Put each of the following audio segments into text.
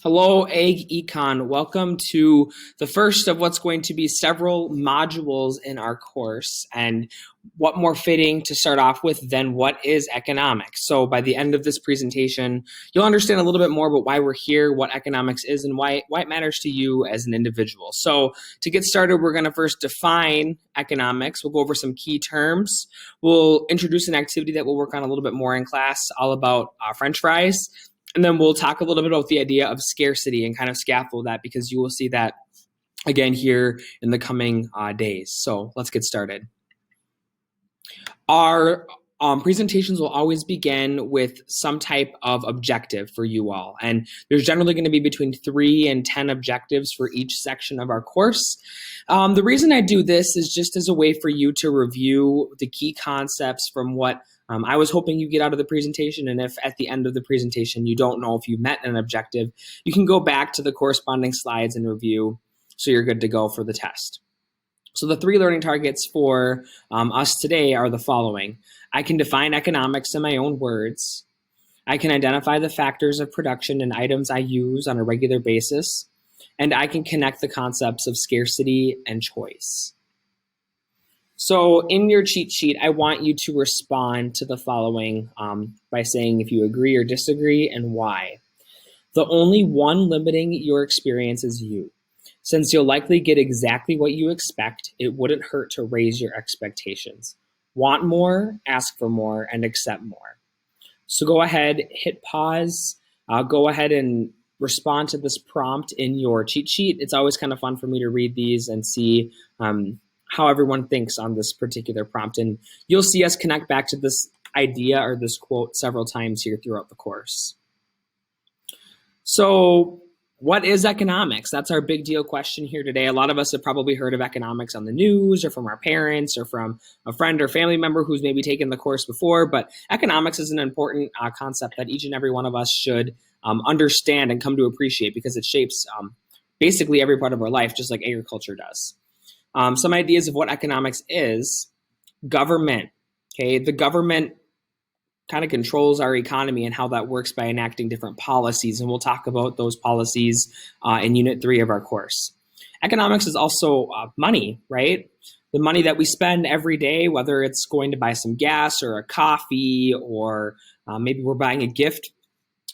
Hello, AgEcon. Welcome to the first of what's going to be several modules in our course. And what more fitting to start off with than what is economics? So by the end of this presentation, you'll understand a little bit more about why we're here, what economics is, and why it matters to you as an individual. So to get started, we're going to first define economics. We'll go over some key terms. We'll introduce an activity that we'll work on a little bit more in class, all about French fries. And then we'll talk a little bit about the idea of scarcity and kind of scaffold that, because you will see that again here in the coming days. So let's get started. Our presentations will always begin with some type of objective for you all. And there's generally going to be between 3 and 10 objectives for each section of our course. The reason I do this is just as a way for you to review the key concepts from what I was hoping you get out of the presentation. And if at the end of the presentation you don't know if you met an objective, you can go back to the corresponding slides and review so you're good to go for the test. So the 3 learning targets for us today are the following. I can define economics in my own words. I can identify the factors of production and items I use on a regular basis. And I can connect the concepts of scarcity and choice. So in your cheat sheet, I want you to respond to the following by saying if you agree or disagree and why. The only one limiting your experience is you. Since you'll likely get exactly what you expect, it wouldn't hurt to raise your expectations. Want more, ask for more, and accept more. So go ahead, hit pause, go ahead and respond to this prompt in your cheat sheet. It's always kind of fun for me to read these and see how everyone thinks on this particular prompt. And you'll see us connect back to this idea or this quote several times here throughout the course. So what is economics? That's our big deal question here today. A lot of us have probably heard of economics on the news or from our parents or from a friend or family member who's maybe taken the course before, but economics is an important concept that each and every one of us should understand and come to appreciate, because it shapes basically every part of our life, just like agriculture does. Some ideas of what economics is: government. Okay, the government kind of controls our economy and how that works by enacting different policies, and we'll talk about those policies in Unit 3 of our course. Economics is also money, right? The money that we spend every day, whether it's going to buy some gas or a coffee, or maybe we're buying a gift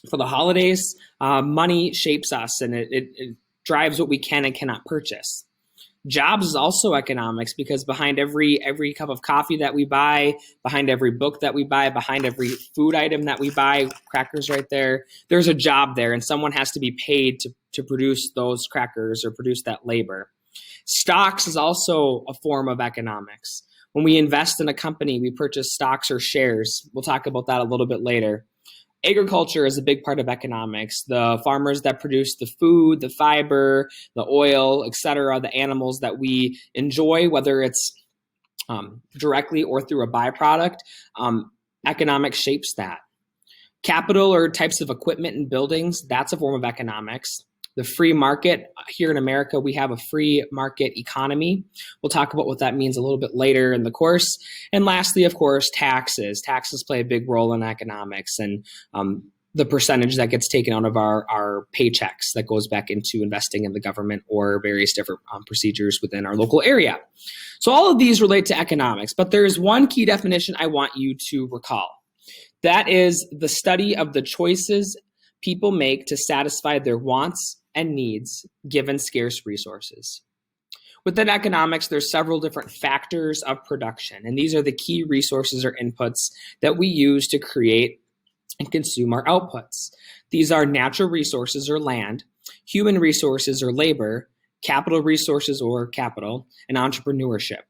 for the holidays. Money shapes us, and it drives what we can and cannot purchase. Jobs is also economics, because behind every cup of coffee that we buy, behind every book that we buy, behind every food item that we buy, crackers right there, there's a job there, and someone has to be paid to produce those crackers or produce that labor. Stocks is also a form of economics. When we invest in a company, we purchase stocks or shares. We'll talk about that a little bit later. Agriculture is a big part of economics. The farmers that produce the food, the fiber, the oil, etc., the animals that we enjoy, whether it's directly or through a byproduct, economics shapes that. Capital or types of equipment and buildings, that's a form of economics. The free market, here in America, we have a free market economy. We'll talk about what that means a little bit later in the course. And lastly, of course, taxes. Taxes play a big role in economics, and the percentage that gets taken out of our paychecks that goes back into investing in the government or various different procedures within our local area. So all of these relate to economics, but there is one key definition I want you to recall. That is the study of the choices people make to satisfy their wants and needs given scarce resources. Within economics, there's several different factors of production, and these are the key resources or inputs that we use to create and consume our outputs. These are natural resources or land, human resources or labor, capital resources or capital, and entrepreneurship.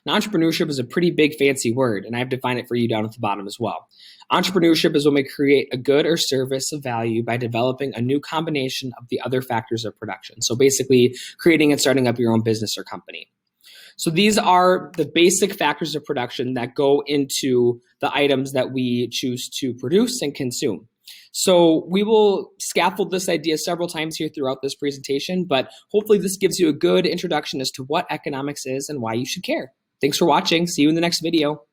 Now, entrepreneurship is a pretty big fancy word, and I've defined it for you down at the bottom as well. Entrepreneurship is when we create a good or service of value by developing a new combination of the other factors of production. So basically creating and starting up your own business or company. So these are the basic factors of production that go into the items that we choose to produce and consume. So we will scaffold this idea several times here throughout this presentation, but hopefully this gives you a good introduction as to what economics is and why you should care. Thanks for watching. See you in the next video.